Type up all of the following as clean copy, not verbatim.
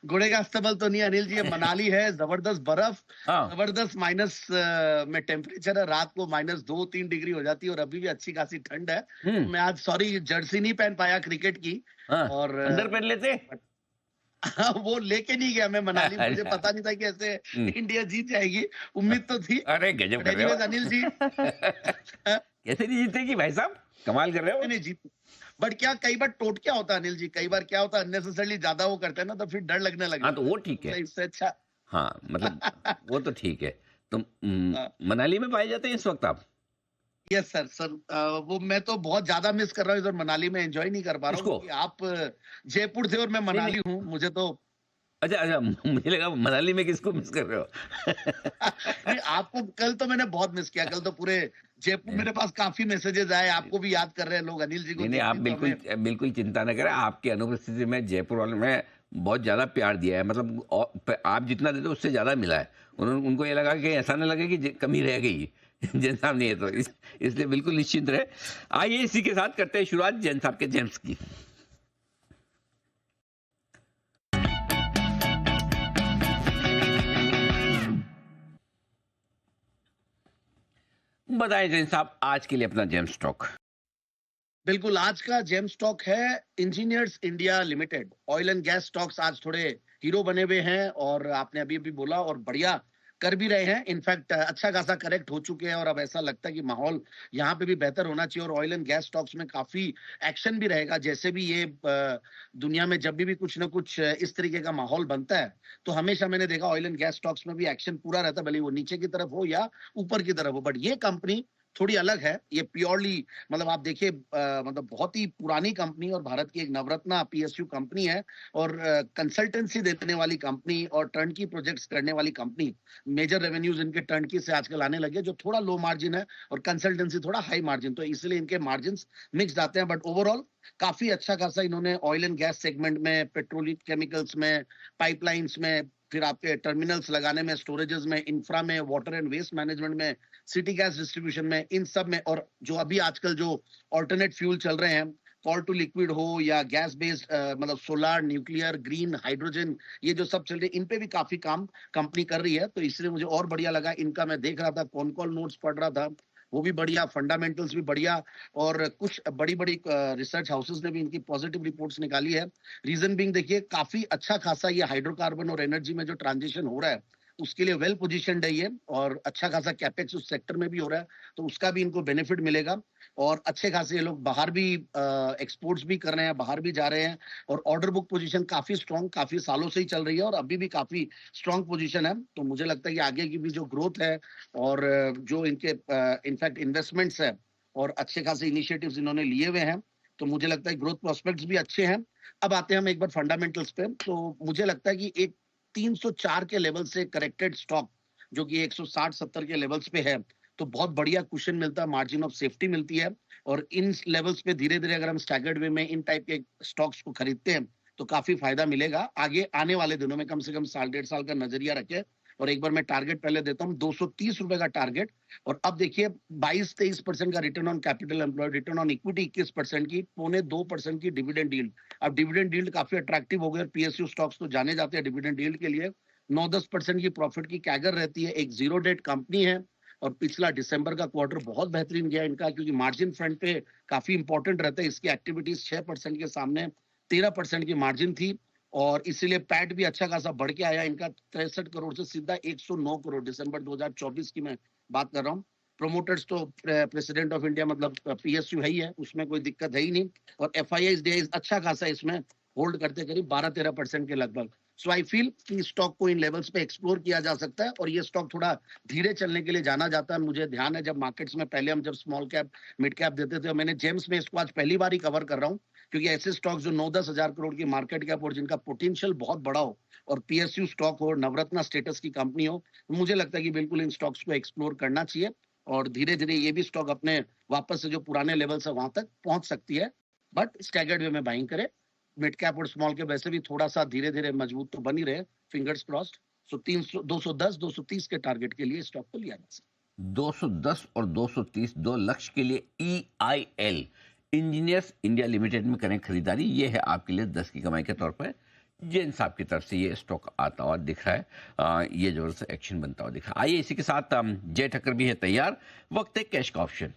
घोड़े का अस्तबल तो नहीं अनिल जी, ये मनाली है, जबरदस्त बर्फ, हाँ। जबरदस्त माइनस में टेम्परेचर है, रात को -2-3 डिग्री हो जाती है और अभी भी अच्छी खासी ठंड है। तो हम्म। मैं आज सॉरी जर्सी नहीं पहन पाया क्रिकेट की। हाँ, और अंदर पहन लेते। बट वो लेके नहीं गया मैं मनाली, मुझे अच्छा। पता नहीं था कि ऐसे हम्म। इंडिया जीत जाएगी, उम्मीद तो थी। अरे गजब बट कर रहे एनीवेज हो। अनिल जी कैसे नहीं जीतेगी भाई साहब, कमाल कर रहे हो। नहीं जीत, बट क्या कई बार टोट क्या होता है अनिल जी, कई बार क्या होता है अननेसेसरली ज्यादा वो करते हैं ना, तो फिर डर लगने लग हाँ तो जाता है, वो तो ठीक है। बोला इससे अच्छा। हाँ मतलब वो तो ठीक है। तो मनाली में पाए जाते हैं इस वक्त आप। यस सर सर, वो मैं तो बहुत ज्यादा मिस कर रहा हूँ इधर, मनाली में एंजॉय नहीं कर पा रहा हूँ किसको। क्योंकि आप जयपुर थे और मैं नहीं नहीं। मनाली हूँ, मुझे तो अच्छा अच्छा, मुझे लगा मनाली में किसको मिस कर रहे हो। नहीं, आपको कल तो मैंने बहुत मिस किया, कल तो पूरे जयपुर मेरे पास काफी मैसेजेस आए, आपको भी याद कर रहे हैं लोग, अनिल जी को नहीं नहीं, आप देखते ही तो बिल्कुल हमें। बिल्कुल चिंता न करें। आपकी अनुपस्थिति में जयपुर वालों में बहुत ज़्यादा प्यार दिया है, मतलब आप जितना देते हो उससे ज़्यादा मिला है। उन्होंने उनको ये लगा कि ऐसा ना लगे कि कमी रह गई। जैन साहब नहीं है तो इसलिए बिल्कुल निश्चिंत रहे। आइए इसी के साथ करते हैं शुरुआत जैन साहब के जेम्स की। बताएं जैन साहब आज के लिए अपना जेम स्टॉक। बिल्कुल, आज का जेम स्टॉक है engineers India limited. Oil and gas stocks आज थोड़े हीरो बने हुए हैं और आपने अभी अभी बोला और बढ़िया कर भी रहे हैं। इनफैक्ट अच्छा खासा करेक्ट हो चुके हैं और अब ऐसा लगता है कि माहौल यहाँ पे भी बेहतर होना चाहिए और ऑयल एंड गैस स्टॉक्स में काफी एक्शन भी रहेगा। जैसे भी ये दुनिया में जब भी कुछ ना कुछ इस तरीके का माहौल बनता है तो हमेशा मैंने देखा ऑयल एंड गैस स्टॉक्स में भी एक्शन पूरा रहता है, भले वो नीचे की तरफ हो या ऊपर की तरफ हो। बट ये कंपनी थोड़ी अलग है, ये प्योरली मतलब आप देखिए मतलब बहुत ही पुरानी कंपनी और भारत की एक नवरत्ना पीएसयू कंपनी है और कंसल्टेंसी देने वाली कंपनी और टर्नकी प्रोजेक्ट्स करने वाली कंपनी। मेजर रेवेन्यूज इनके टर्नकी से आजकल आने लगे जो थोड़ा लो मार्जिन है और कंसल्टेंसी थोड़ा हाई मार्जिन, तो इसलिए इनके मार्जिन मिक्स आते हैं। बट ओवरऑल काफी अच्छा खासा इन्होंने ऑयल एंड गैस सेगमेंट में, पेट्रोलियम केमिकल्स में, पाइपलाइंस में, फिर आपके टर्मिनल्स लगाने में, स्टोरेजेस में, इंफ्रा में, वाटर एंड वेस्ट मैनेजमेंट में, सिटी गैस डिस्ट्रीब्यूशन में, इन सब में, और जो अभी आजकल जो ऑल्टरनेट फ्यूल चल रहे हैं, कॉल टू लिक्विड हो या गैस बेस्ड मतलब सोलर, न्यूक्लियर, ग्रीन हाइड्रोजन, ये जो सब चल रहे हैं इन पे भी काफी काम कंपनी कर रही है। तो इसलिए मुझे और बढ़िया लगा इनका। मैं देख रहा था, कौन कॉल नोट्स पढ़ रहा था, वो भी बढ़िया, फंडामेंटल्स भी बढ़िया, और कुछ बड़ी बड़ी रिसर्च हाउसेस ने भी इनकी पॉजिटिव रिपोर्ट्स निकाली है। रीजन बिंग देखिए काफी अच्छा खासा ये हाइड्रोकार्बन और एनर्जी में जो ट्रांजिशन हो रहा है उसके लिए वेल पोजीशनड है ये, और अच्छा खासा कैपेक्स उस सेक्टर में भी हो रहा है, तो उसका भी इनको बेनिफिट मिलेगा। और अच्छे खासे ये लोग बाहर भी एक्सपोर्ट्स भी कर रहे हैं, बाहर भी जा रहे हैं, और ऑर्डर बुक पोजीशन काफी स्ट्रांग, काफी सालों से ही चल रही है और अभी भी काफी स्ट्रांग पोजीशन है। तो मुझे लगता है कि आगे की भी जो ग्रोथ है और जो इनके इनफैक्ट इन्वेस्टमेंट्स है और अच्छे खासे इनिशिएटिव्स इन्होंने लिए हुए हैं, तो मुझे लगता है ग्रोथ प्रोस्पेक्ट्स भी अच्छे हैं। अब आते हैं हम एक बार फंडामेंटल्स पे, तो मुझे लगता है कि एक 304 के लेवल से करेक्टेड स्टॉक जो कि 160-70 के लेवल्स पे है, तो बहुत बढ़िया कुशन मिलता है, मार्जिन ऑफ सेफ्टी मिलती है। और इन लेवल्स पे धीरे धीरे अगर हम स्टैगर्ड वे में इन टाइप के स्टॉक्स को खरीदते हैं तो काफी फायदा मिलेगा आगे आने वाले दिनों में। कम से कम साल डेढ़ साल का नजरिया रखें। और एक बार मैं टारगेट पहले देता हूँ, 230 रुपए का टारगेट। और अब देखिए 22-23% का return on capital employed, return on equity 21% की, 0.25% की डिविडेंड यील्ड। अब डिविडेंड यील्ड काफी अट्रैक्टिव हो गया, पीएसयू स्टॉक्स तो जाने जाते हैं डिविडेंड यील्ड के लिए। 9-10% की प्रॉफिट की कैगर रहती है, एक जीरो डेट कंपनी है। और पिछला दिसंबर का क्वार्टर बहुत बेहतरीन गया इनका, क्योंकि मार्जिन फ्रंट पे काफी इंपॉर्टेंट रहता है। इसकी एक्टिविटीज 6% के सामने 13% की मार्जिन थी, और इसीलिए पैट भी अच्छा खासा बढ़ के आया इनका, 63 करोड़ से सीधा 109 करोड़, दिसंबर 2024 की मैं बात कर रहा हूँ। प्रोमोटर्स तो प्रेसिडेंट ऑफ इंडिया मतलब पीएसयू है ही है, उसमें कोई दिक्कत है ही नहीं। और एफआईआई अच्छा खासा इसमें होल्ड करते करीब 12-13% के लगभग। सो आई फील कि स्टॉक को इन लेवल्स पे एक्सप्लोर किया जा सकता है, और ये स्टॉक थोड़ा धीरे चलने के लिए जाना जाता है। मुझे ध्यान है जब मार्केट्स में पहले हम जब स्मॉल कैप मिड कैप देते थे, और मैंने जेम्स में इसको आज पहली बार ही कवर कर रहा हूँ, क्योंकि ऐसे स्टॉक जो 9-10 हजार करोड़ की मार्केट कैप और जिनका पोटेंशियल बहुत बड़ा हो, और पीएसयू स्टॉक हो, नवरत्ना स्टेटस की कंपनी हो, तो मुझे लगता है कि बिल्कुल इन स्टॉक्स को एक्सप्लोर करना चाहिए। और धीरे धीरे ये भी स्टॉक अपने वापस से जो पुराने लेवल से वहां तक पहुंच सकती है, बट स्टैगर्ड वे में बाइंग करे। मिड कैप और स्मॉल कैप वैसे भी थोड़ा सा धीरे धीरे मजबूत तो बन ही रहे, फिंगर्स क्रॉस्ड। सो 300 210-230 के टारगेट के लिए स्टॉक को लिया जा सकता 210 और 230 दो लक्ष्य के लिए EIL इंजीनियर्स इंडिया लिमिटेड में करें खरीदारी। ये है आपके लिए 10 की कमाई के तौर पर जैन साहब की तरफ से ये स्टॉक आता हुआ दिख रहा है। ये जबरदस्त एक्शन बनता हुआ दिख रहा है। आइए इसी के साथ जय ठक्कर भी है तैयार। वक्त है कैश का ऑप्शन।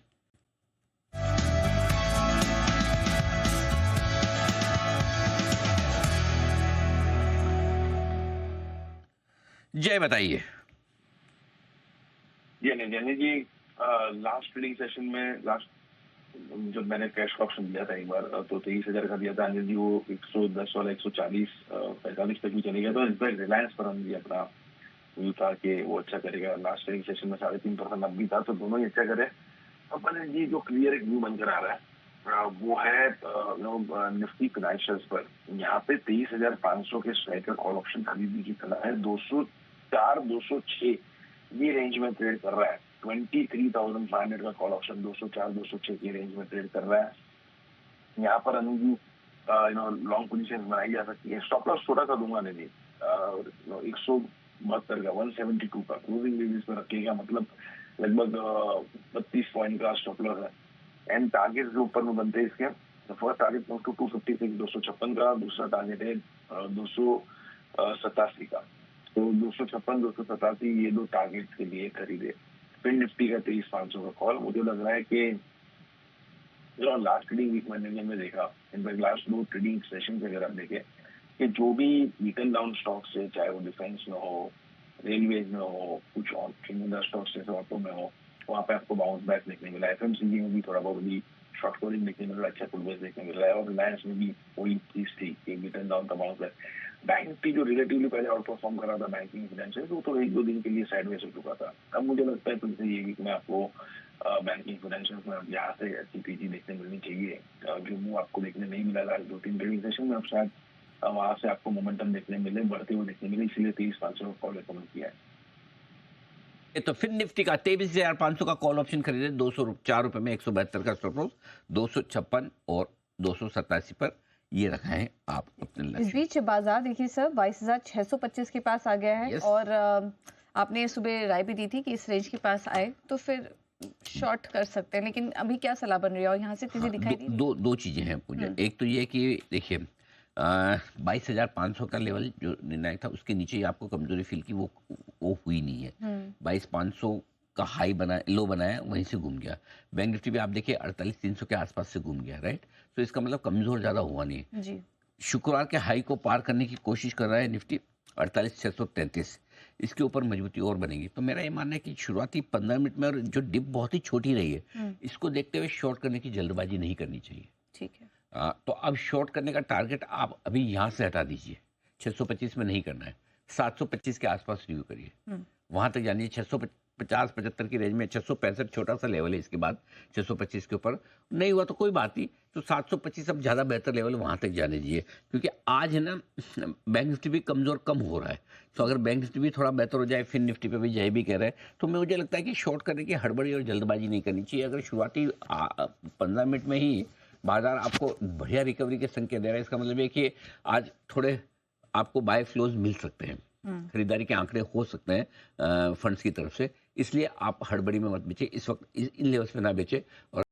जय बताइए। जी नहीं जैनी जी, लास्ट ट्रेडिंग सेशन में जब मैंने कैश का ऑप्शन दिया था एक बार, तो 23,000 का दिया था अनिल जी। वो 110 वाला 140 45 तक भी चले गया। तो इनफैक्ट रिलायंस पर हम भी अपना व्यू था कि वो अच्छा करेगा। लास्ट ट्रेडिंग सेशन में 3.5% अप भी था, तो दोनों ही अच्छा करे। अब अनिल जी जो क्लियर एक व्यू बनकर आ रहा है वो है निफ्टी फाइनेंशियल्स पर। यहाँ पे 23,500 के स्ट्राइकर कॉल ऑप्शन खरीदने की सलाह है। 204 206 ये रेंज में ट्रेड कर रहा है। 23,500 का कॉल ऑप्शन 204 206 की रेंज में ट्रेड कर रहा है। यहाँ पर अनु जी लॉन्ग पोजीशन बनाई जा सकती है। स्टॉप लॉस छोटा सा दूंगा नहीं, 172 का 172 का क्लोजिंग बेसिस पर रखिएगा, मतलब लगभग 32 पॉइंट का स्टॉप लॉस है। एंड टारगेट जो ऊपर में बनते हैं इसके, फर्स्ट टारगेट 256 256 का, दूसरा टारगेट है 287 का। तो 256 287 ये दो टारगेट के लिए खरीदे। फिर निफ्टी का 23,500 का कॉल। मुझे लग रहा है कि जो लास्ट ट्रेडिंग वीक में देखा, इनफैक्ट लास्ट 2 ट्रेडिंग सेशन अगर आप देखें कि जो भी रिटर्न डाउन स्टॉक्स है, चाहे वो डिफेंस में हो, रेलवेज में हो, कुछ और स्टॉक्स जैसे ऑटो में हो, वहाँ पे आपको बाउंस बैक देखने मिला है। एफएमसीजी में भी थोड़ा बहुत भी शॉर्ट कवरिंग देखने मिल रहा है, अच्छा फुटबॉल देखने मिल रहा है। और रिलायंस में भी वही चीज थी कि रिटर्न डाउन का बाउंस बैक। बैंक निफ्टी जो रिलेटिवली पहले आउट परफॉर्म कर रहा था बैंकिंग फाइनेंशियल, तो थोड़ा 1-2 दिन के लिए साइडवेज हो चुका था। अब मुझे लगता है फिर से ये वीक में आपको बैंकिंग फाइनेंशियल में यहाँ से अच्छी तेजी देखने मिलनी चाहिए। जो मुंह आपको देखने नहीं मिला लास्ट 2-3 ट्रेडिंग सेशन में, अब शायद वहां से आपको मोमेंटम देखने मिले, बढ़ते हुए देखने मिले। इसलिए 23,500 का कॉल रिकमेंड किया है। तो फिर निफ्टी का 23,500 का कॉल ऑप्शन खरीदे 204 रुपए में, 172 का स्टॉप लॉस, 256 और 287 पर ये रखा है आप अपने इस लक्ष्य। बीच बाजार देखिए सर 22,625 के पास आ गया है। Yes. और आपने सुबह राय भी दी थी कि इस रेंज के पास आए तो फिर शॉर्ट कर सकते हैं, लेकिन अभी क्या सलाह बन रही है और यहाँ से तेजी दिखाई दी? दो चीजें हैं पूजा। एक तो ये कि देखिए 22,500 का लेवल जो निर्णायक था, उसके नीचे ही आपको कमजोरी फील की, वो हुई नहीं है। 22,500 का हाई बना, लो बनाया, वहीं से घूम गया। बैंक निफ्टी भी आप देखिए 48,300 के आसपास से घूम गया, राइट। तो इसका मतलब कमजोर ज्यादा हुआ नहीं है। जी। शुक्रवार के हाई को पार करने की कोशिश कर रहा है निफ्टी 48,633। इसके ऊपर मजबूती और बनेगी। तो मेरा ये मानना है कि शुरुआती 15 मिनट में, और जो डिप बहुत ही छोटी रही है, इसको देखते हुए शॉर्ट करने की जल्दबाजी नहीं करनी चाहिए। ठीक है। तो अब शॉर्ट करने का टारगेट आप अभी यहाँ से हटा दीजिए। 625 में नहीं करना है, 725 के आसपास रिव्यू करिए, वहां तक जानिए। 650-75 की रेंज में 665 छोटा सा लेवल है, इसके बाद 625 के ऊपर नहीं हुआ तो कोई बात नहीं, तो 725 अब ज़्यादा बेहतर लेवल, वहां तक जाने दीजिए। क्योंकि आज है ना, बैंक निफ्टी भी कमज़ोर कम हो रहा है। तो अगर बैंक निफ्टी भी थोड़ा बेहतर हो जाए, फिर निफ्टी पे भी जय भी कह रहे हैं, तो मुझे लगता है कि शॉर्ट करने की हड़बड़ी और जल्दबाजी नहीं करनी चाहिए। अगर शुरुआती 15 मिनट में ही बाजार आपको बढ़िया रिकवरी के संकेत दे रहा है, इसका मतलब है कि आज थोड़े आपको बाय फ्लोज मिल सकते हैं, खरीदारी के आंकड़े हो सकते हैं फंड्स की तरफ से। इसलिए आप हड़बड़ी में मत बेचे इस वक्त, इन लेवल्स पे ना बेचे। और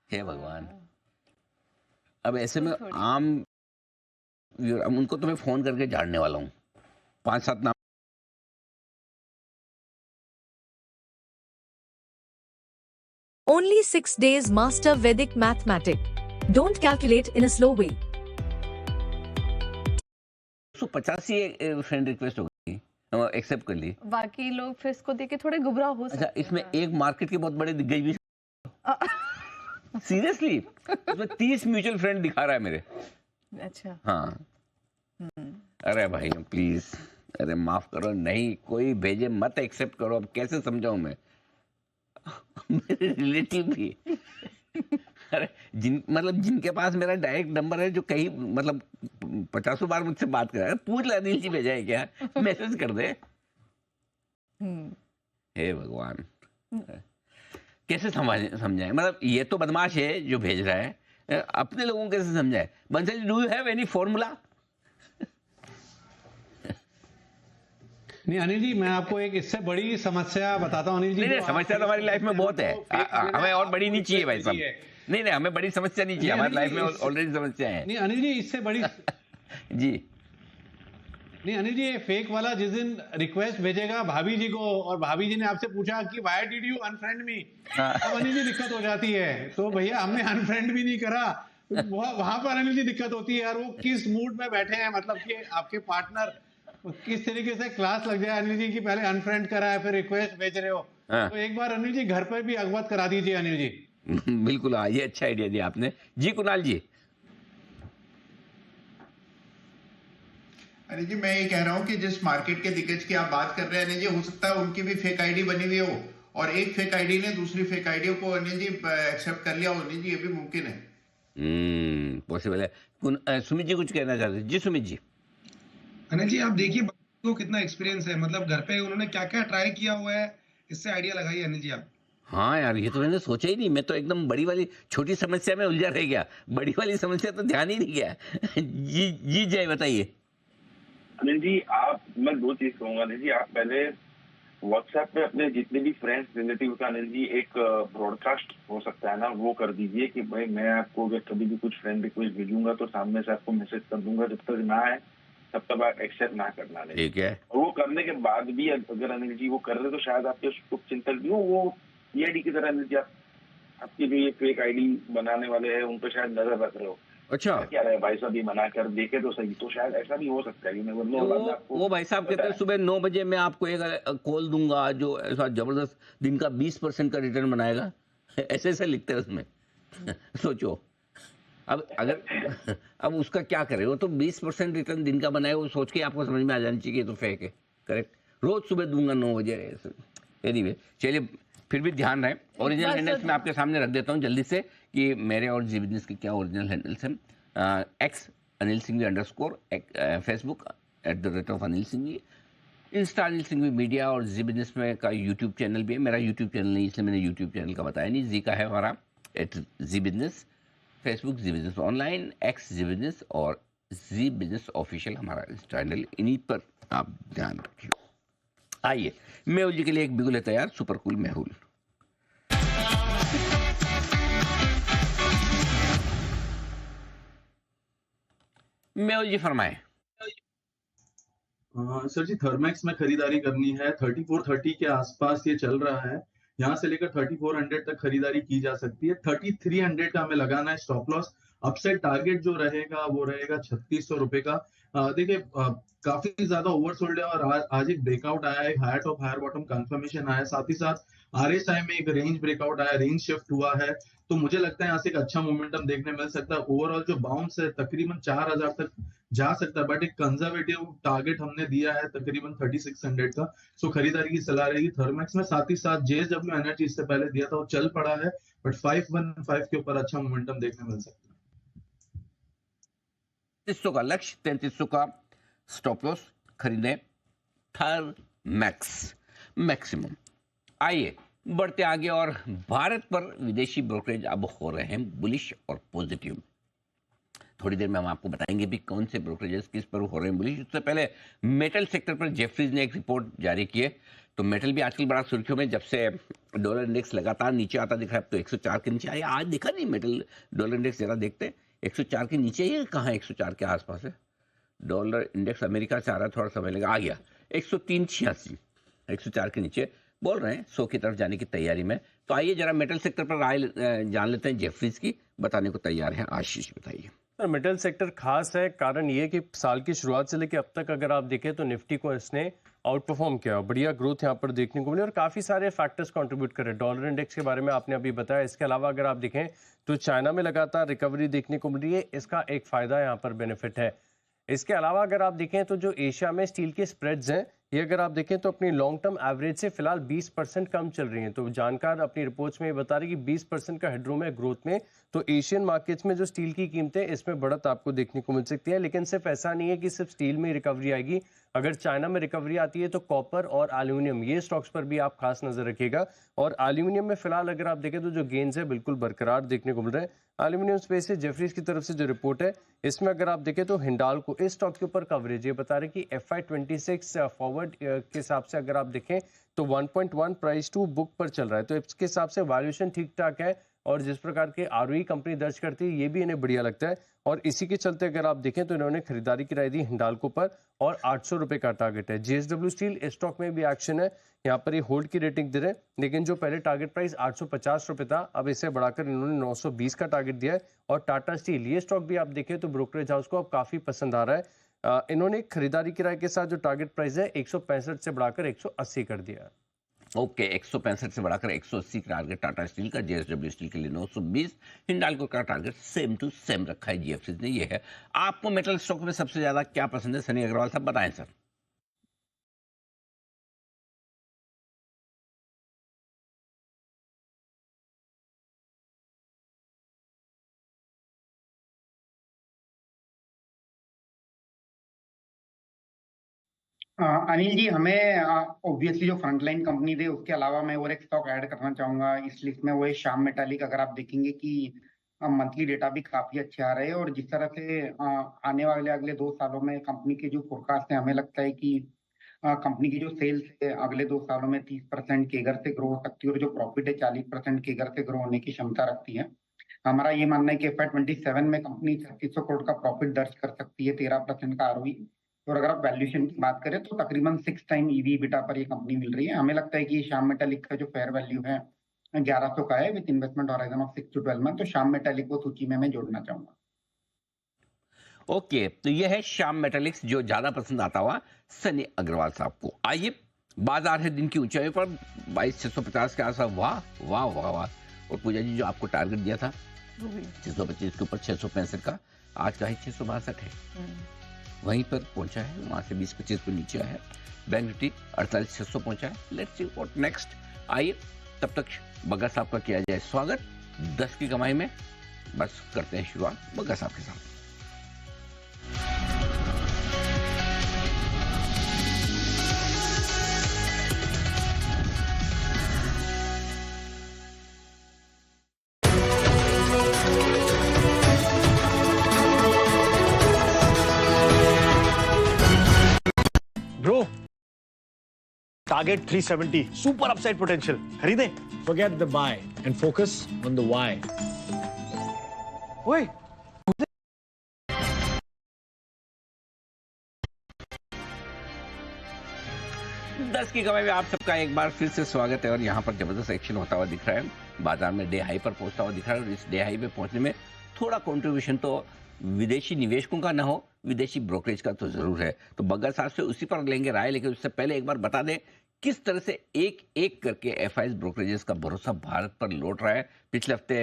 हे भगवान, अब ऐसे में आम उनको तो मैं फोन करके झाड़ने वाला हूँ। 5-7 नाम Only 6 days master Vedic mathematics. Don't calculate in a slow way. 150 he friend request हो गई, एक्सेप्ट कर ली। बाकी लोग फिर इसको देख के थोड़े गुमराह हो सकते अच्छा, हैं। इसमें एक मार्केट के बहुत बड़े दिग्गज भी सीरियसली, इसमें 30 म्यूचुअल फ्रेंड दिखा रहा है मेरे। अच्छा। हाँ, अरे भाई प्लीज, अरे माफ करो, नहीं कोई भेजे मत एक्सेप्ट करो। अब कैसे समझाऊं मैं? मेरे रिलेटिव भी अरे जिनके पास मेरा डायरेक्ट नंबर है, जो कहीं मतलब 50 बार मुझसे बात कर रहा है, पूछ ले अनिल जी भेजा है क्या, मैसेज कर दे। हे भगवान, कैसे समझाएं? मतलब ये तो बदमाश है जो भेज रहा है, अपने लोगों को कैसे समझाए? Bansal, do you have any formula? नहीं अनिल जी, मैं आपको एक इससे बड़ी समस्या बताता हूँ अनिल जी। नहीं, समस्या तो हमारी लाइफ में बहुत है, हमें और बड़ी नहीं चाहिए भाई साहब। नहीं, हमें बड़ी समस्या नहीं चाहिए, हमारी लाइफ में ऑलरेडी समस्या है। नहीं अनिल जी, इससे बड़ी जी नहीं अनिल जी, ये फेक वाला जिस दिन रिक्वेस्ट भेजेगा भाभी जी को, और भाभी जी ने आपसे पूछा कि व्हाई डिड यू अनफ्रेंड मी, अब अनिल जी दिक्कत हो जाती है। तो भैया हमने अनफ्रेंड भी नहीं करा, वहां पर अनिल जी दिक्कत होती है यार। वो किस मूड में बैठे हैं, मतलब कि आपके पार्टनर किस तरीके से क्लास लग जाए अनिल जी की, पहले अनफ्रेंड करा है फिर रिक्वेस्ट भेज रहे हो। तो एक बार अनिल जी घर पर भी अवगत करा दीजिए अनिल जी। बिल्कुल, ये अच्छा आइडिया दिया आपने जी। कुणाल जी। अनिल जी, मैं ये कह रहा हूँ कि जिस मार्केट के लीकेज की आप बात कर रहे हैं अनिल जी, हो सकता है उनकी भी फेक आईडी बनी हुई हो, और एक फेक आईडी ने दूसरी फेक आईडी को अनिल जी एक्सेप्ट कर लिया हो। अनिल जी, ये भी मुमकिन है। पॉसिबल है। सुमित जी कुछ कहना चाहते हैं? जी सुमित जी। अनिल जी, आप देखिए को कितना एक्सपीरियंस है, मतलब घर पे उन्होंने क्या क्या ट्राई किया हुआ है, इससे आइडिया लगाइए अनिल जी आप। हाँ यार, ये तो मैंने सोचा ही नहीं। मैं तो एकदम बड़ी वाली, छोटी समस्या में उलझा रह गया, बड़ी वाली समस्या तो ध्यान ही नहीं गया। जी जय बताइए। अनिल जी, मैं दो चीज कहूंगा अनिल जी। आप पहले व्हाट्सएप पे अपने जितने भी फ्रेंड्स रिलेटिव का अनिल जी एक ब्रॉडकास्ट हो सकता है ना, वो कर दीजिए कि भाई मैं आपको अगर कभी भी कुछ फ्रेंड रिक्वेस्ट भेजूंगा तो सामने से आपको मैसेज कर दूंगा, जब तक ना है तब तक आप एक्सेप्ट ना करना। ठीक है। और वो करने के बाद भी अगर अनिल जी वो कर रहे तो शायद आपके चिंतक भी हो, वो ईआईडी की तरह अनिल जी आपकी जो ये फेक आईडी बनाने वाले हैं उन पर शायद नजर रख रहे हो। अच्छा, क्या रहे भाई साहब, ये मना कर देखे तो सही, तो शायद ऐसा भी हो सकता है। वो भाई साहब कहते हैं सुबह 9 बजे मैं आपको एक कॉल दूंगा जो ऐसा जबरदस्त दिन का 20% का रिटर्न बनाएगा, ऐसे लिखते हैं उसमें। सोचो अब अगर अब उसका क्या करे, वो तो 20% रिटर्न दिन का बनाएगा, वो सोच के आपको समझ में आ जानी चाहिए तो फेक है। करेक्ट, रोज सुबह दूंगा 9 बजे। एनीवे, चलिए फिर भी ध्यान रहे। ओरिजिनल हैंडल्स मैं आपके सामने रख देता हूँ जल्दी से कि मेरे और जी बिजनेस के क्या ओरिजिनल हैंडल्स हैं। X Anil Singhvi _, Facebook @ Anil Singhvi, Insta Anil Singhvi media, और जी बिजनेस में का यूट्यूब चैनल भी है। मेरा यूट्यूब चैनल नहीं, इसलिए मैंने यूट्यूब चैनल का बताया नहीं। जी का है हमारा @जी बिजनेस, फेसबुक जी बिजनेस ऑनलाइन, एक्स जी बिजनेस और जी बिजनेस ऑफिशियल हमारा चैनल। इन्हीं पर आप ध्यान रखिए। आइए, मेहुल जी के लिए एक बिगुल है तैयार, सुपर कूल मेहुल। मेहुल जी फरमाएं। सर जी, थर्मैक्स में खरीदारी करनी है, 3430 के आसपास ये चल रहा है। यहाँ से लेकर 3400 तक खरीदारी की जा सकती है। 3300 का हमें लगाना है स्टॉप लॉस। अपसाइड टारगेट जो रहेगा वो रहेगा 3600 रुपए का। देखिए, काफी ज्यादा ओवरसोल्ड है, और आज एक ब्रेकआउट आया है, higher top higher bottom confirmation आया, साथ ही साथ आरएसआई में एक रेंज ब्रेकआउट आया, रेंज शिफ्ट हुआ है। तो मुझे लगता है यहाँ से एक अच्छा मोमेंटम देखने मिल सकता है। ओवरऑल जो बाउंस है तकरीबन 4000 तक जा सकता है, बट एक कंजर्वेटिव टारगेट हमने दिया है तकरीबन 3600 का। सो खरीदारी की सलाह रहेगी थर्मैक्स में। साथ ही साथ जेएसडब्ल्यू एनर्जी इससे पहले दिया था, वो चल पड़ा है, बट 515 के ऊपर अच्छा मोमेंटम देखने मिल सकता है। 3300 का लक्ष्य, 3300 का स्टॉप लॉस, खरीदें थर्मैक्स मैक्सिमम। आइए बढ़ते आगे, और भारत पर विदेशी ब्रोकरेज अब हो रहे हैं बुलिश और पॉजिटिव। थोड़ी देर में हम आपको बताएंगे भी कौन से ब्रोकरेजेस किस पर हो रहे हैं बुलिश। उससे पहले मेटल सेक्टर पर जेफरीज ने एक रिपोर्ट जारी की है। तो मेटल भी आजकल बड़ा सुर्खियों में, जब से डॉलर इंडेक्स लगातार नीचे आता दिख रहा है। अब तो 104 के नीचे आया, आज दिखा नहीं मेटल डॉलर इंडेक्स, जरा देखते हैं 104 के नीचे ही कहाँ, 104 के आसपास है डॉलर इंडेक्स। अमेरिका से आ रहा है, थोड़ा समय लगा, आ गया 103.86, 104 के नीचे बोल रहे हैं 100 की तरफ जाने की तैयारी में। तो आइए जरा मेटल सेक्टर पर राय जान लेते हैं जेफरीज की, बताने को तैयार है आशीष, बताइए। सर, मेटल सेक्टर खास है, कारण ये कि साल की शुरुआत से लेकर अब तक अगर आप देखें तो निफ्टी को इसने आउट परफॉर्म किया, बढ़िया ग्रोथ यहाँ पर देखने को मिली, और काफ़ी सारे फैक्टर्स कंट्रीब्यूट कर रहे हैं। डॉलर इंडेक्स के बारे में आपने अभी बताया, इसके अलावा अगर आप देखें तो चाइना में लगातार रिकवरी देखने को मिल रही है, इसका एक फ़ायदा यहाँ पर बेनिफिट है। इसके अलावा अगर आप देखें तो जो एशिया में स्टील के स्प्रेड्स हैं, ये अगर आप देखें तो अपनी लॉन्ग टर्म एवरेज से फिलहाल 20% कम चल रही हैं। तो जानकार अपनी रिपोर्ट्स में ये बता रहे कि 20% का हेडरूम है ग्रोथ में। तो एशियन मार्केट्स में जो स्टील की कीमतें, इसमें बढ़त आपको देखने को मिल सकती है। लेकिन सिर्फ ऐसा नहीं है कि सिर्फ स्टील में रिकवरी आएगी, अगर चाइना में रिकवरी आती है तो कॉपर और एल्यूमिनियम, ये स्टॉक्स पर भी आप खास नजर रखिएगा। और एल्यूमिनियम में फिलहाल अगर आप देखें तो जो गेन्स है बिल्कुल बरकरार देखने को मिल रहे हैं। एल्यूमिनियम स्पेस से जेफरीज की तरफ से जो रिपोर्ट है, इसमें अगर आप देखें तो हिंडाल्को इस स्टॉक के ऊपर कवरेज ये बता रहे कि FY26 फॉरवर्ड के हिसाब से अगर आप देखें तो 1.1 प्राइस टू बुक पर चल रहा है। तो इसके हिसाब से वैल्यूएशन ठीक ठाक है और जिस प्रकार के ROE कंपनी दर्ज करती है ये भी इन्हें बढ़िया लगता है। और इसी के चलते अगर आप देखें तो इन्होंने खरीदारी की राय दी हिंडाल्को पर और 800 रुपए का टारगेट है। JSW स्टील इस स्टॉक में भी एक्शन है, यहाँ पर ये होल्ड की रेटिंग दे रहे हैं। लेकिन जो पहले टारगेट प्राइस 850 रुपए था, अब इसे बढ़ाकर इन्होंने 920 का टारगेट दिया है। और टाटा स्टील ये स्टॉक भी आप देखें तो ब्रोकरेज हाउस को अब काफी पसंद आ रहा है। इन्होंने खरीदारी की राय के साथ जो टारगेट प्राइस है 165 से बढ़ाकर 180 कर दिया है। ओके, 165 से बढ़ाकर 180 का टारगेट टाटा स्टील का, JSW स्टील के लिए 920, हिंडाल्को का टारगेट सेम टू सेम रखा है GFC ने। ये है। आपको मेटल स्टॉक में सबसे ज्यादा क्या पसंद है, सनी अग्रवाल साहब बताएं सर। अनिल जी, हमें ऑब्वियसली जो फ्रंटलाइन कंपनी थे उसके अलावा मैं और एक स्टॉक ऐड करना चाहूंगा इस लिस्ट में, वो है श्याम मेटालिक। अगर आप देखेंगे कि मंथली डेटा भी काफी अच्छे आ रहे हैं और जिस तरह से आने वाले अगले 2 सालों में कंपनी के जो फोरकास्ट है, हमें लगता है कि कंपनी की जो सेल्स है अगले 2 सालों में 30% केगर से ग्रो हो सकती है और जो प्रॉफिट है 40% केगर से ग्रो होने की क्षमता रखती है। हमारा ये मानना है कि FY27 में कंपनी 3600 करोड़ का प्रॉफिट दर्ज कर सकती है, 13% का ROE। और अगर आप वैल्यूएशन की बात करें तो तकरीबन 6 टाइम EV/EBITDA पर ये कंपनी मिल रही है। हमें लगता है कि श्याम मेटालिक का जो फेयर वैल्यू है 1100 का है with investment horizon of 6 to 12 month. तो श्याम मेटालिक को सूची में मैं जोड़ना चाहूंगा। ओके, तो ये है श्याम मेटालिक्स जो ज्यादा पसंद आता हुआ सनी अग्रवाल साहब को। आइए, बाजार है दिन की ऊंचाई पर 22,650 के आसपास। वाह वाह वाह वाह। और पूजा जी, जो आपको टारगेट दिया था 625 के ऊपर 665 का, आज का ही 662 है, वहीं पर पहुंचा है, वहां से 20-25 पर नीचे आया है। बैंक निफ्टी 48,600 पहुंचा है। Let's see what next. आइए, तब तक बग्गा साहब का किया जाए स्वागत 10 की कमाई में। बस करते हैं शुरुआत बग्गा साहब के साथ। Bro, target 370, super upside potential. खरीदें? Forget the buy and focus on the why. ओए, 10 की कमाई में आप सबका एक बार फिर से स्वागत है। और यहाँ पर जबरदस्त एक्शन होता हुआ दिख रहा है, बाजार में डे हाई पर पहुंचता हुआ दिख रहा है। और इस डे हाई पे पहुंचने में थोड़ा कंट्रीब्यूशन तो विदेशी निवेशकों का ना हो, विदेशी ब्रोकरेज का तो जरूर है। तो बग्गा साहब से उसी पर लेंगे राय, लेकिन उससे पहले एक बार बता दें किस तरह से एक एक करके FIs ब्रोकरेजेस का भरोसा भारत पर लौट रहा है। पिछले हफ्ते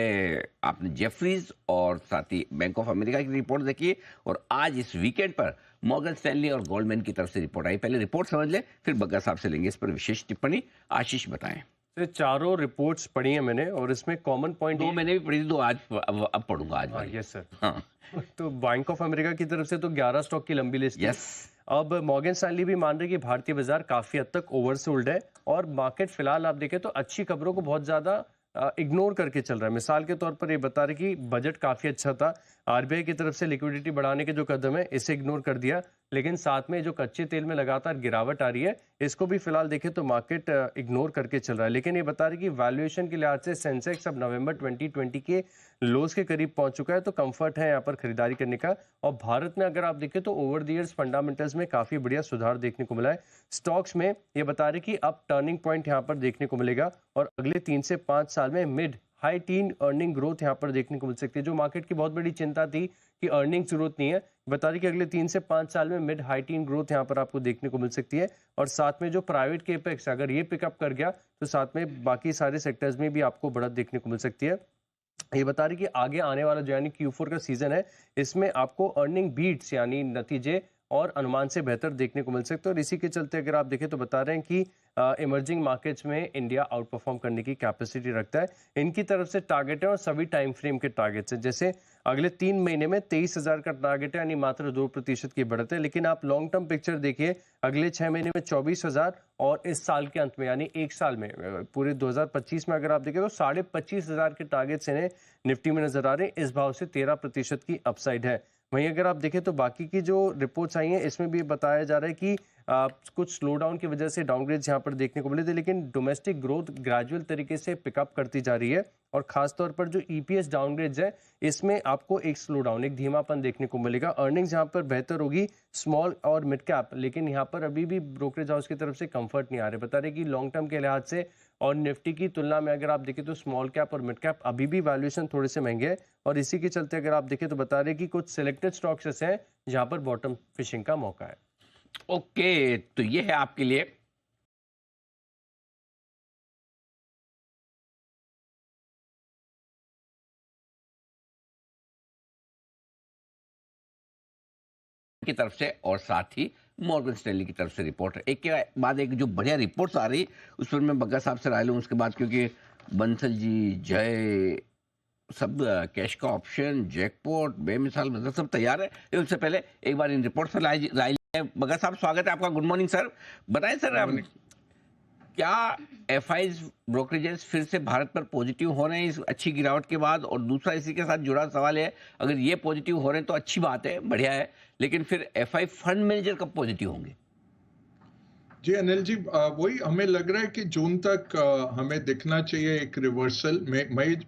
आपने जेफरीज और साथ ही बैंक ऑफ अमेरिका की रिपोर्ट देखी, और आज इस वीकेंड पर मॉर्गन स्टैनली और गोल्डमैन की तरफ से रिपोर्ट आई। पहले रिपोर्ट समझ ले, फिर बग्गा साहब से लेंगे इस पर विशेष टिप्पणी। आशीष बताएं। तो चारों रिपोर्ट्स पढ़ी है मैंने, और इसमें कॉमन पॉइंट 2 मैंने भी पढ़ी थी, 2 आज अब पढ़ूंगा आज। Yes sir. हाँ, तो बैंक ऑफ अमेरिका की तरफ से तो 11 स्टॉक की लंबी लिस्ट है। यस। अब मॉर्गन स्टैनली भी मान रहे कि भारतीय बाजार काफी हद तक ओवरसोल्ड है, और मार्केट फिलहाल आप देखें तो अच्छी खबरों को बहुत ज्यादा इग्नोर करके चल रहा है। मिसाल के तौर पर ये बता रहे कि बजट काफी अच्छा था, RBI की तरफ से लिक्विडिटी बढ़ाने के जो कदम है इसे इग्नोर कर दिया, लेकिन साथ में जो कच्चे तेल में लगातार गिरावट आ रही है इसको भी फिलहाल देखें तो मार्केट इग्नोर करके चल रहा है। लेकिन ये बता रही कि वैल्यूएशन के लिहाज से सेंसेक्स अब नवंबर 2020 के लोज के करीब पहुंच चुका है, तो कंफर्ट है यहाँ पर खरीदारी करने का। और भारत में अगर आप देखें तो ओवर द ईयर्स फंडामेंटल्स में काफी बढ़िया सुधार देखने को मिला है। स्टॉक्स में ये बता रहे कि अब टर्निंग पॉइंट यहाँ पर देखने को मिलेगा, और अगले 3 से 5 साल में mid high tin earning growth यहाँ पर देखने को मिल सकती है। जो मार्केट की बहुत बड़ी चिंता थी कि अर्निंग जरूरत नहीं है, बता रही कि अगले 3 से 5 साल में मिड हाई टीन ग्रोथ यहाँ पर आपको देखने को मिल सकती है। और साथ में जो प्राइवेट केपेक्स अगर ये पिकअप कर गया तो साथ में बाकी सारे सेक्टर्स में भी आपको बढ़त देखने को मिल सकती है। ये बता रही कि आगे आने वाला जो यानी Q4 का सीजन है, इसमें आपको अर्निंग बीट्स यानी नतीजे और अनुमान से बेहतर देखने को मिल सकते हैं। और इसी के चलते अगर आप देखें तो बता रहे हैं कि इमर्जिंग मार्केट्स में इंडिया आउट परफॉर्म करने की कैपेसिटी रखता है। इनकी तरफ से टारगेट है और सभी टाइम फ्रेम के टारगेट्स हैं। जैसे अगले 3 महीने में 23,000 का टारगेट है, यानी मात्र 2% की बढ़त है। लेकिन आप लॉन्ग टर्म पिक्चर देखिए, अगले 6 महीने में 24,000 और इस साल के अंत में यानी 1 साल में पूरे 2025 में अगर आप देखें तो 25,500 के टारगेट्स इन्हें निफ्टी में नजर आ रहे हैं। इस भाव से 13% की अपसाइड है। वहीं अगर आप देखें तो बाकी की जो रिपोर्ट्स आई हैं इसमें भी बताया जा रहा है कि कुछ स्लो डाउन की वजह से डाउनग्रेड्स यहाँ पर देखने को मिले थे, लेकिन डोमेस्टिक ग्रोथ ग्रेजुअल तरीके से पिकअप करती जा रही है। और खासतौर पर जो ईपीएस डाउनग्रेड्स है इसमें आपको एक स्लो डाउन, एक धीमापन देखने को मिलेगा। अर्निंग्स यहाँ पर बेहतर होगी स्मॉल और मिड कैप, लेकिन यहाँ पर अभी भी ब्रोकरेज हाउस की तरफ से कंफर्ट नहीं आ रहे। बता रहे कि लॉन्ग टर्म के लिहाज से और निफ्टी की तुलना में अगर आप देखें तो स्मॉल कैप और मिड कैप अभी भी वैल्यूएशन थोड़े से महंगे हैं। और इसी के चलते अगर आप देखें तो बता रहे कि कुछ सिलेक्टेड स्टॉक्स ऐसे हैं जहां पर बॉटम फिशिंग का मौका है। ओके, तो ये है आपके लिए की तरफ से और साथ ही मॉर्गन स्टैनली की तरफ से रिपोर्ट है। एक के बाद एक जो बढ़िया रिपोर्ट्स आ रही उस पर मैं बग्गा साहब से राय लूँ उसके बाद, क्योंकि बंसल जी, जय, सब कैश का ऑप्शन, जैकपॉट, बेमिसाल मतलब सब तैयार है। उससे पहले एक बार इन रिपोर्ट से राय बग्गा साहब, स्वागत है आपका। Good morning sir. बताएं सर, क्या एफआईज ब्रोकरेजेस फिर से भारत पर पॉजिटिव हो रहे हैं इस अच्छी गिरावट के बाद? और दूसरा इसी के साथ जुड़ा सवाल है, अगर ये पॉजिटिव हो रहे हैं तो अच्छी बात है, बढ़िया है, लेकिन फिर एफआई फंड मैनेजर कब पॉजिटिव होंगे? जी अनिल जी, वही हमें लग रहा है कि जून तक हमें दिखना चाहिए एक रिवर्सल।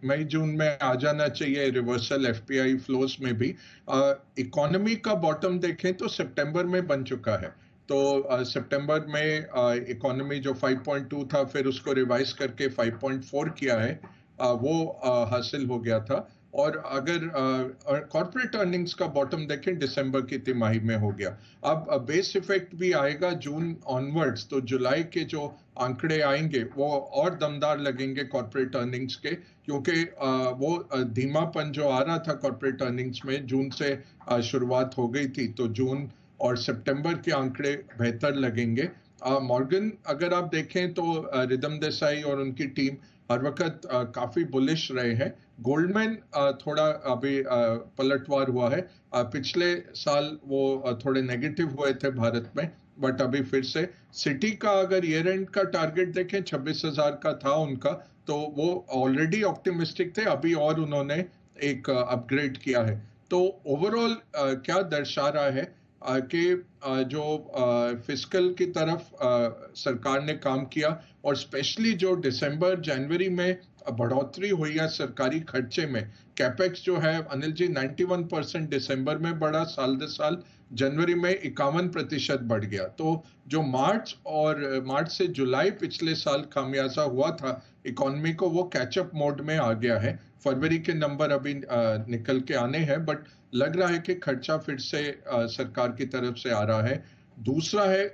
मई जून में आ जाना चाहिए रिवर्सल एफपीआई फ्लोस में भी। इकोनॉमी का बॉटम देखें तो सितंबर में बन चुका है। तो सितंबर में इकोनॉमी जो 5.2 था फिर उसको रिवाइज करके 5.4 किया है, वो हासिल हो गया था। और अगर कॉर्पोरेट अर्निंग्स का बॉटम देखें दिसंबर की तिमाही में हो गया। अब बेस इफेक्ट भी आएगा जून ऑनवर्ड्स, तो जुलाई के जो आंकड़े आएंगे वो और दमदार लगेंगे कॉर्पोरेट अर्निंग्स के, क्योंकि वो धीमापन जो आ रहा था कॉर्पोरेट अर्निंग्स में जून से शुरुआत हो गई थी, तो जून और सितंबर के आंकड़े बेहतर लगेंगे। मॉर्गन अगर आप देखें तो रिदम देसाई और उनकी टीम हर वक्त काफी बुलिश रहे हैं। गोल्डमैन थोड़ा अभी पलटवार हुआ है। पिछले साल वो थोड़े नेगेटिव हुए थे भारत में, बट अभी फिर से सिटी का अगर ईयर एंड का टारगेट देखें 26,000 का था उनका, तो वो ऑलरेडी ऑप्टिमिस्टिक थे, अभी और उन्होंने एक अपग्रेड किया है। तो ओवरऑल क्या दर्शा रहा है कि जो फिस्कल की तरफ सरकार ने काम किया, और स्पेशली जो दिसंबर जनवरी में बढ़ोतरी हुई है सरकारी खर्चे में, कैपेक्स जो है अनिल जी 91% दिसंबर में बढ़ा साल दर साल, जनवरी में 51% बढ़ गया। तो जो मार्च से जुलाई पिछले साल खामियाजा हुआ था इकोनॉमी को, वो कैचअप मोड में आ गया है। फरवरी के नंबर अभी निकल के आने हैं, बट लग रहा है कि खर्चा फिर से सरकार की तरफ से आ रहा है। दूसरा है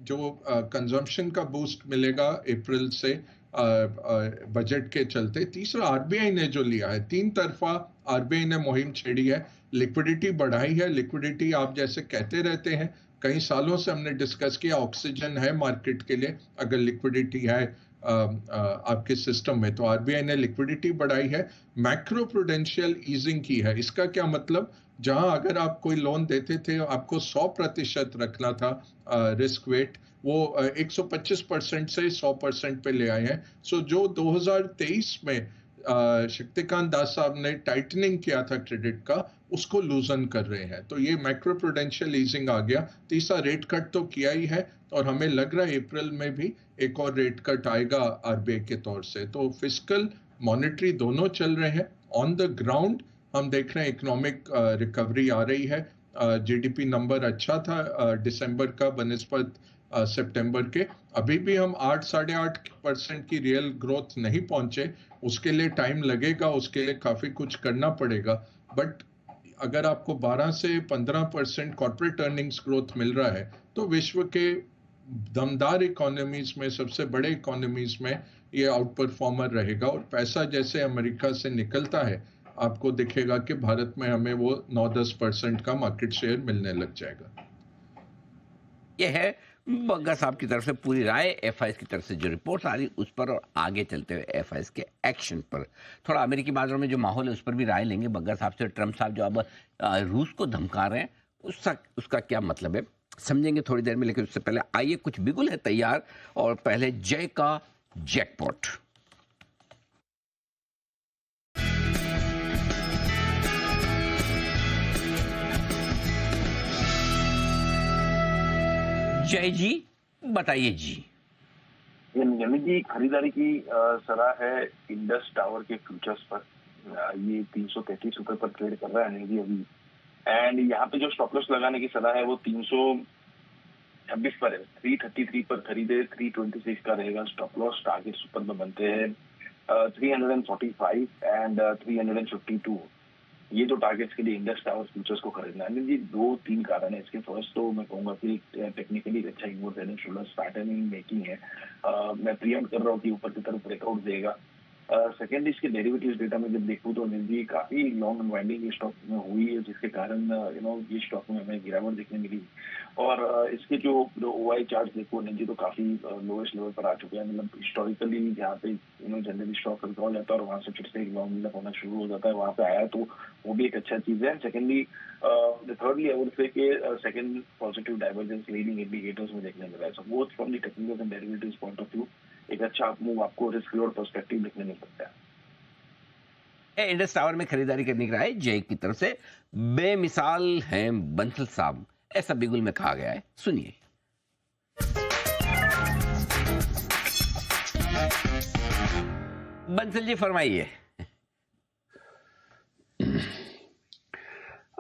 जो कंजम्पशन का बूस्ट मिलेगा अप्रैल से बजट के चलते। तीसरा आरबीआई ने जो लिया है, 3 तरफा आरबीआई ने मुहिम छेड़ी है, लिक्विडिटी बढ़ाई है। लिक्विडिटी आप जैसे कहते रहते हैं, कई सालों से हमने डिस्कस किया, ऑक्सीजन है मार्केट के लिए अगर लिक्विडिटी है आपके सिस्टम में। तो आरबीआई ने लिक्विडिटी बढ़ाई है, मैक्रो प्रूडेंशियल ईजिंग की है। इसका क्या मतलब, जहां अगर आप कोई लोन देते थे आपको 100% रखना था रिस्क वेट, वो 125% से 100% पे ले आए हैं। सो जो 2023 में शक्तिकांत दास साहब ने टाइटनिंग किया था क्रेडिट का, उसको लूजन कर रहे हैं। तो ये मैक्रो प्रूडेंशियल ईजिंग आ गया। तीसरा रेट कट तो किया ही है, और हमें लग रहा है अप्रैल में भी एक और रेट कट आएगा आरबीआई के तौर से। तो फिस्कल मॉनेटरी दोनों चल रहे हैं। ऑन द ग्राउंड हम देख रहे हैं इकोनॉमिक रिकवरी आ रही है। जीडीपी नंबर अच्छा था दिसंबर का बनिस्बत सितंबर के। अभी भी हम 8-8.5% की रियल ग्रोथ नहीं पहुंचे, उसके लिए टाइम लगेगा, उसके लिए काफी कुछ करना पड़ेगा। बट अगर आपको 12 से 15% कॉर्पोरेट अर्निंग्स ग्रोथ मिल रहा है, तो विश्व के दमदार इकोनॉमीज में, सबसे बड़े इकोनॉमीज में ये आउट परफॉर्मर रहेगा। और पैसा जैसे अमेरिका से निकलता है, आपको दिखेगा कि भारत में हमें वो 9-10% का मार्केट शेयर मिलने लग जाएगा। ये है बग्गा साहब की तरफ से पूरी राय, एफआईएस की तरफ से जो रिपोर्ट्स आ रही उस पर, और आगे चलते हुए एफआईएस के एक्शन पर। थोड़ा अमेरिकी बाजारों में जो माहौल है उस पर भी राय लेंगे बग्गा साहब से। ट्रम्प साहब जो अब रूस को धमका रहे हैं उसका क्या मतलब है समझेंगे थोड़ी देर में, लेकिन उससे पहले आइए, कुछ बिगुल है तैयार, और पहले जय का जैकपॉट। जय जी, बताइए जी। यमित जी, खरीदारी की सलाह है इंडस टावर के फ्यूचर्स पर। ये 333 रुपए पर ट्रेड कर रहा है अनिल जी अभी, एंड यहाँ पे जो स्टॉप लॉस लगाने की सलाह है वो 326 पर है। 333 पर खरीदे, 326 का रहेगा स्टॉप लॉस। टारगेट ऊपर में बनते हैं 345 एंड 352। ये तो टारगेट्स के लिए इंडस टावर फ्यूचर्स को खरीदना है। जी 2-3 कारण है इसके। फर्स्ट तो मैं कहूंगा कि टेक्निकली अच्छा इन्वर्ट पैटर्न मेकिंग है। मैं प्रीएम्प्ट कर रहा हूँ कि ऊपर की तरफ ब्रेकआउट देगा। सेकेंड, इसके डेरिवेटिव्स डेटा में जब देखूँ तो अनिल जी काफी लॉन्ग अनवाइंडिंग ये स्टॉक में हुई है, जिसके कारण ये स्टॉक में हमें गिरावट देखने मिली। और इसके जो ओआई चार्ट देखो अनिल जी तो काफी लोएस्ट लेवल पर आ चुके हैं। मतलब हिस्टोरिकली जहाँ पे जनरली स्टॉक विड्रॉ जाता है और वहां से फिर से एक लॉन्ग मिलअप होना शुरू हो जाता है, वहां पे आया तो वो भी एक अच्छा चीज है। Secondly, thirdly I would say कि second positive divergence leading indicators में देखने मिला है। So both from the technical and derivatives point of view एक अच्छा मूव आपको रिस्क रिवॉर्ड पर्सपेक्टिव देखने मिल सकता है। इंडस टावर में खरीदारी करने की राय जय की तरफ से। बेमिसाल हैं बंसल साहब, ऐसा बिगुल में कहा गया है, सुनिए। बंसल जी फरमाइए।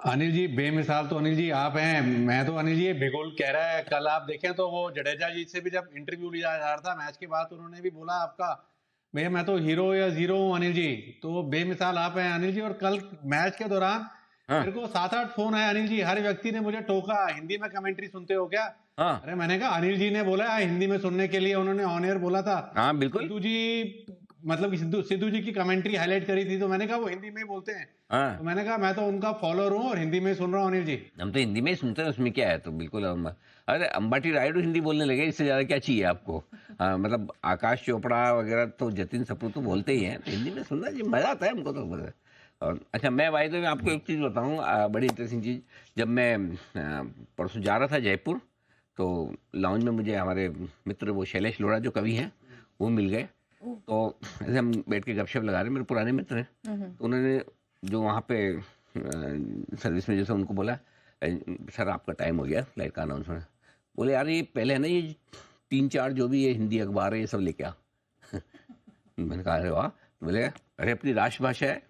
अनिल जी बेमिसाल तो अनिल जी आप हैं। मैं तो अनिल जी ये बिगुल कह रहा है। कल आप देखें तो वो जडेजा जी से भी जब इंटरव्यू लिया जा रहा था मैच के बाद, उन्होंने भी बोला आपका भैया मैं तो हीरो या जीरो हूँ अनिल जी। तो बेमिसाल आप हैं अनिल जी। और कल मैच के दौरान मेरे को 7-8 फोन आए अनिल जी। हर व्यक्ति ने मुझे टोका, हिंदी में कमेंट्री सुनते हो क्या? अरे मैंने कहा अनिल जी ने बोला हिंदी में सुनने के लिए, उन्होंने ऑन एयर बोला था। हाँ बिल्कुल। सिद्धू जी मतलब सिद्धू जी की कमेंट्री हाईलाइट करी थी, तो मैंने कहा वो हिंदी में ही बोलते हैं। तो मैंने कहा मैं तो उनका फॉलोअर हूँ और हिंदी में सुन रहा हूँ अनिल जी। हम तो हिंदी में ही सुनते हैं, उसमें क्या है। तो बिल्कुल अरे अंबाटी रायडू हिंदी बोलने लगे, इससे ज्यादा क्या चाहिए आपको? मतलब आकाश चोपड़ा वगैरह तो जतिन सप्रू तो बोलते ही हैं, तो हिंदी में सुनना जी मजा आता है हमको तो। और अच्छा, मैं भाई तो आपको एक चीज़ बताऊँ, बड़ी इंटरेस्टिंग चीज़। जब मैं परसों जा रहा था जयपुर, तो लाउंज में मुझे हमारे मित्र वो शैलेश लोढ़ा जो कवि हैं वो मिल गए। तो ऐसे हम बैठ के गपशप लगा रहे, मेरे पुराने मित्र हैं। तो उन्होंने जो वहाँ पे सर्विस में जैसे उनको बोला, सर आपका टाइम हो गया फ्लाइट का अनाउंसमेंट। बोले यार ये पहले है ना ये 3-4 जो भी ये हिंदी अखबार है ये सब लेके आ। मैंने कहा अरे वाह। बोले अरे अपनी राष्ट्रभाषा है,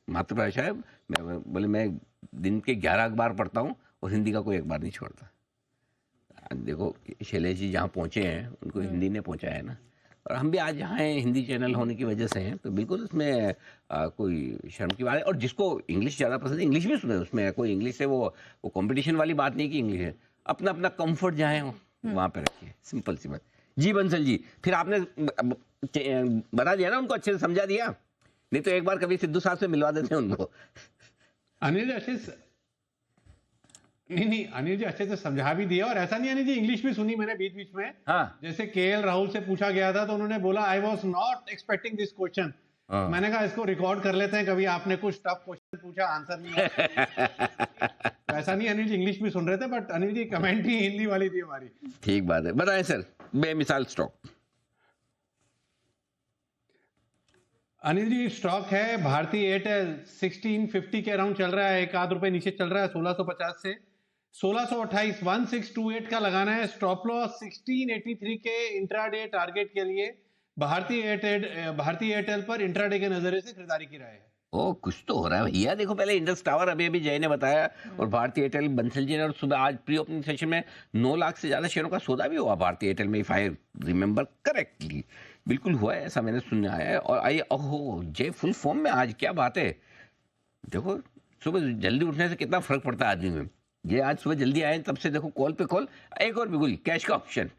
मातृभाषा है। मैं बोले मैं दिन के 11 अखबार पढ़ता हूँ और हिंदी का कोई अखबार नहीं छोड़ता। देखो शैलेश जी जहाँ पहुँचे हैं उनको हिंदी ने पहुँचाया है ना, और हम भी आज यहाँ हैं हिंदी चैनल होने की वजह से हैं। तो बिल्कुल उसमें कोई शर्म की बात है। और जिसको इंग्लिश ज़्यादा पसंद है इंग्लिश भी सुने, उसमें कोई इंग्लिश से वो कंपटीशन वाली बात नहीं कि इंग्लिश है। अपना अपना कंफर्ट जहाँ है वहाँ पे रखिए, सिंपल सी बात। जी बंसल जी, फिर आपने बता दिया ना उनको, अच्छे से समझा दिया? नहीं तो एक बार कभी सिद्धू साहब से मिलवा देते हैं उनको। अनिल जी अच्छे से नहीं अनिल जी अच्छे से समझा भी दिया। और ऐसा नहीं अनिल जी, इंग्लिश भी सुनी मैंने बीच बीच में। हाँ। जैसे केएल राहुल से पूछा गया था तो उन्होंने बोला I was not expecting this question. मैंने कहा इसको रिकॉर्ड कर लेते हैं, कभी आपने कुछ टफ क्वेश्चन पूछा आंसर नहीं तो ऐसा नहीं अनिल जी इंग्लिश भी सुन रहे थे, बट अनिल जी कमेंट्री हिंदी वाली थी हमारी। ठीक बात है, बताएं सर बेमिसाल स्टॉक। अनिल जी स्टॉक है भारतीय एयरटेल 1650 के अराउंड चल रहा है, एक आध रुपए नीचे चल रहा है 1650 से 1628 1628 का लगाना है। स्टॉप लॉस 1683 के इंट्राडे टारगेट के लिए भारतीय एयरटेल पर इंट्राडे के नजरिए से खरीदारी की राय है। ओ कुछ तो हो रहा है भैया। देखो पहले इंडस टावर अभी जय ने बताया और भारतीय एयरटेल बंसल जी ने, और सुबह आज प्री ओपनिंग सेशन में 9 लाख से ज्यादा शेयरों का सौदा भी हुआ भारतीय एयरटेल में, इफ आई रिमेम्बर करेक्टली। बिल्कुल हुआ है ऐसा, मैंने सुनने आया है। और आइए, ओहो जय फुल फॉर्म में आज, क्या बात है। देखो सुबह जल्दी उठने से कितना फर्क पड़ता है आदमी में। ये आज सुबह जल्दी आए तब से देखो कॉल पे कॉल। एक और बिल्कुल कैश का ऑप्शन।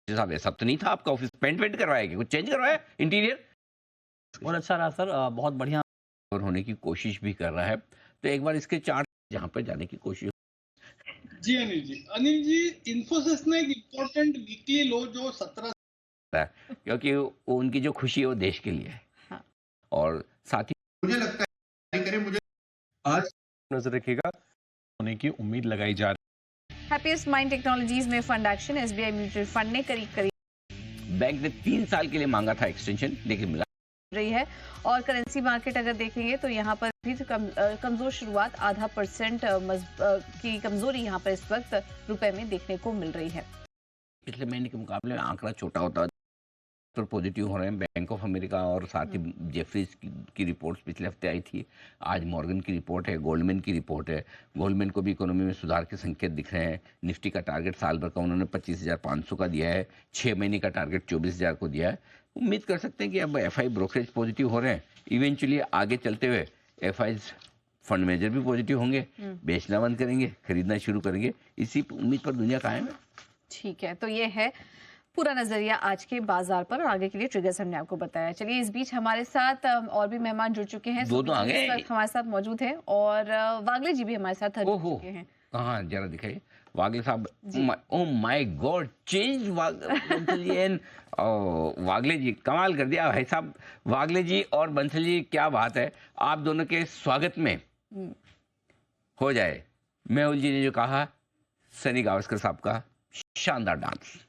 साहब ऐसा तो नहीं था, आपका ऑफिस पेंट वेंट करवाया क्या, कुछ चेंज करवाया इंटीरियर? बहुत अच्छा रहा सर, बहुत बढ़िया और होने की कोशिश भी कर रहा है, तो एक बार इसके चार्ट जहाँ पर जाने की कोशिश। जी अनिल जी इन्फोसिस ने एक इम्पोर्टेंट वीकली लो जो 17 क्योंकि वो उनकी जो खुशी है वो देश के लिए है। हाँ। और साथ ही मुझे लगता है मुझे आज नजर रखिएगा होने की उम्मीद लगाई जा रही है। हैप्पीएस्ट माइंड टेक्नोलॉजीज में fund action, SBI mutual fund ने करीब बैंक ने 3 साल के लिए मांगा था एक्सटेंशन, लेकिन मिला रही है। और करेंसी मार्केट अगर देखेंगे तो यहाँ पर भी कमजोर शुरुआत, 0.5% की कमजोरी यहाँ पर इस वक्त रुपए में देखने को मिल रही है। पिछले महीने के मुकाबले में आंकड़ा छोटा होता तो पॉजिटिव हो रहे हैं। बैंक ऑफ अमेरिका और साथ ही जेफरीज की रिपोर्ट्स पिछले हफ्ते आई थी, आज मॉर्गन की रिपोर्ट है, गोल्डमैन की रिपोर्ट है। गोल्डमैन को भी इकोनॉमी में सुधार के संकेत दिख रहे हैं। निफ्टी का टारगेट साल भर का उन्होंने 25,500 का दिया है, 6 महीने का टारगेट 24,000 को दिया है। उम्मीद कर सकते हैं कि अब एफआई ब्रोकरेज पॉजिटिव हो रहे हैं, इवेंचुअली आगे चलते हुए एफआई फंड मैनेजर भी पॉजिटिव होंगे, बेचना बंद करेंगे, खरीदना शुरू करेंगे। इसी उम्मीद पर दुनिया कायम है। ठीक है, तो ये है पूरा नजरिया आज के बाजार पर, और आगे के लिए ट्रिगर्स हमने आपको बताया। चलिए, इस बीच हमारे साथ और भी मेहमान जुड़ चुके हैं। दो तो आ गए, हमारे साथ मौजूद हैं और वागले जी भी हमारे साथ जुड़ चुके हैं। कहाँ जरा दिखाइए वागले साहब। ओह माय गॉड, चेंज वागले जी कमाल कर दिया भाई साहब। वागले जी और बंसल जी, क्या बात है, आप दोनों के स्वागत में हो जाए। मेहुल जी ने जो कहा, सनी गावस्कर साहब का शानदार डांस।